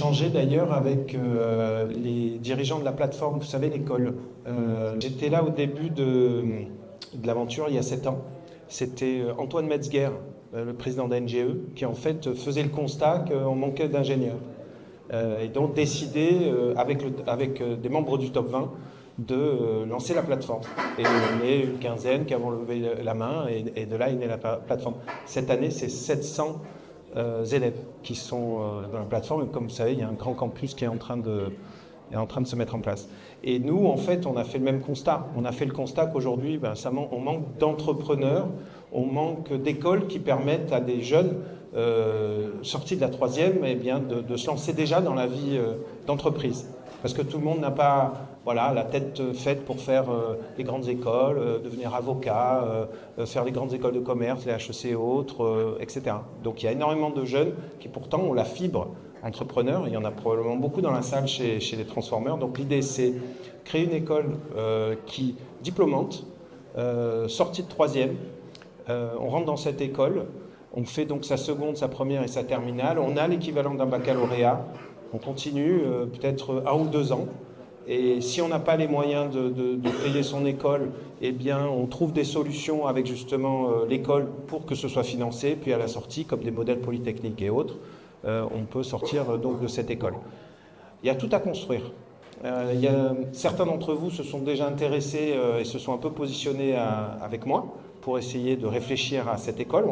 échangé d'ailleurs avec les dirigeants de la plateforme, vous savez, l'école. J'étais là au début de l'aventure, il y a 7 ans. C'était Antoine Metzger, le président d'NGE, qui en fait faisait le constat qu'on manquait d'ingénieurs. Et donc décidé avec des membres du top 20 de lancer la plateforme. Et on est une quinzaine qui avons levé la main et de là est née la plateforme. Cette année, c'est 700 élèves qui sont dans la plateforme. Et comme vous savez, il y a un grand campus qui est en train de se mettre en place. Et nous, en fait, on a fait le même constat. On a fait le constat qu'aujourd'hui, on manque d'entrepreneurs, on manque d'écoles qui permettent à des jeunes sortis de la troisième de se lancer déjà dans la vie d'entreprise. Parce que tout le monde n'a pas la tête faite pour faire les grandes écoles, devenir avocat, faire les grandes écoles de commerce, les HEC et autres, etc. Donc il y a énormément de jeunes qui pourtant ont la fibre entrepreneur. Il y en a probablement beaucoup dans la salle chez les transformeurs. Donc l'idée, c'est créer une école diplômante, sortie de troisième. On rentre dans cette école, on fait donc sa seconde, sa première et sa terminale. On a l'équivalent d'un baccalauréat. On continue peut-être 1 ou 2 ans. Et si on n'a pas les moyens de payer son école, on trouve des solutions avec justement l'école pour que ce soit financé. Puis à la sortie, comme des modèles polytechniques et autres, on peut sortir donc de cette école. Il y a tout à construire. Certains d'entre vous se sont déjà intéressés et se sont un peu positionnés avec moi pour essayer de réfléchir à cette école.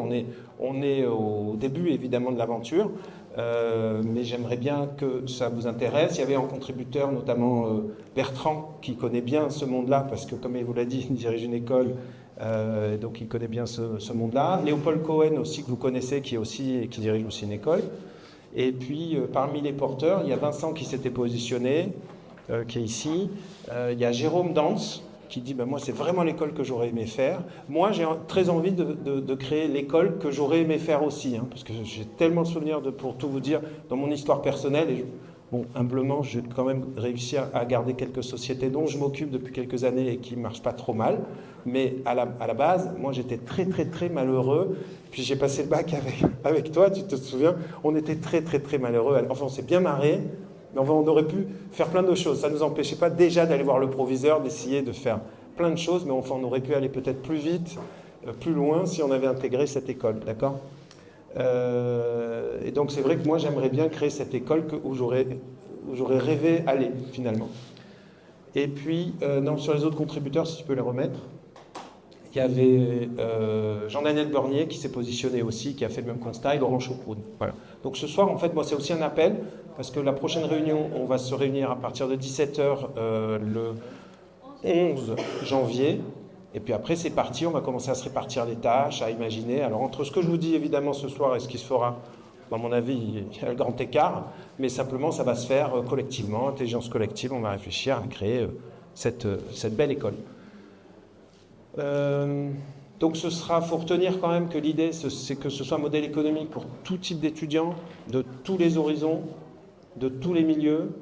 On est au début évidemment de l'aventure, mais j'aimerais bien que ça vous intéresse. Il y avait en contributeur notamment Bertrand qui connaît bien ce monde-là parce que comme il vous l'a dit, il dirige une école. Donc il connaît bien ce monde-là. Léopold Cohen aussi que vous connaissez qui dirige aussi une école. Et puis parmi les porteurs, il y a Vincent qui s'était positionné, qui est ici. Il y a Jérôme Danse qui dit moi c'est vraiment l'école que j'aurais aimé faire. Moi j'ai très envie de créer l'école que j'aurais aimé faire aussi, parce que j'ai tellement de souvenirs pour tout vous dire dans mon histoire personnelle. Et humblement, j'ai quand même réussi à garder quelques sociétés dont je m'occupe depuis quelques années et qui ne marchent pas trop mal. Mais à la base, moi, j'étais très, très, très malheureux. Puis j'ai passé le bac avec toi, tu te souviens. On était très, très, très malheureux. Enfin, on s'est bien marré, mais on aurait pu faire plein de choses. Ça ne nous empêchait pas déjà d'aller voir le proviseur, d'essayer de faire plein de choses, mais enfin, on aurait pu aller peut-être plus vite, plus loin, si on avait intégré cette école, d'accord ? Et donc c'est vrai que moi j'aimerais bien créer cette école où j'aurais rêvé aller finalement. Et puis sur les autres contributeurs, si tu peux les remettre, il y avait Jean-Daniel Bernier qui s'est positionné aussi, qui a fait le même constat, et Laurent Chauproun. Voilà. Donc ce soir en fait moi c'est aussi un appel parce que la prochaine réunion, on va se réunir à partir de 17h le 11 janvier. Et puis après, c'est parti, on va commencer à se répartir les tâches, à imaginer. Alors, entre ce que je vous dis, évidemment, ce soir et ce qui se fera, à mon avis, il y a le grand écart. Mais simplement, ça va se faire collectivement, intelligence collective. On va réfléchir à créer cette belle école. Donc, faut retenir quand même que l'idée, c'est que ce soit un modèle économique pour tout type d'étudiants, de tous les horizons, de tous les milieux.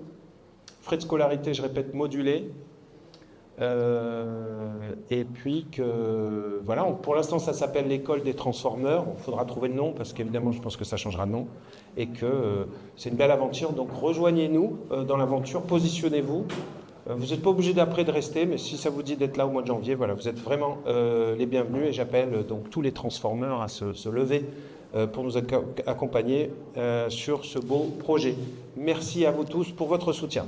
Frais de scolarité, je répète, modulés. Et puis que voilà, pour l'instant ça s'appelle l'école des transformeurs. Il faudra trouver le nom parce qu'évidemment je pense que ça changera de nom et que c'est une belle aventure. Donc rejoignez-nous dans l'aventure, positionnez-vous. Vous n'êtes pas obligé d'après de rester, mais si ça vous dit d'être là au mois de janvier, voilà, vous êtes vraiment les bienvenus et j'appelle donc tous les transformeurs à se lever pour nous accompagner sur ce beau projet. Merci à vous tous pour votre soutien.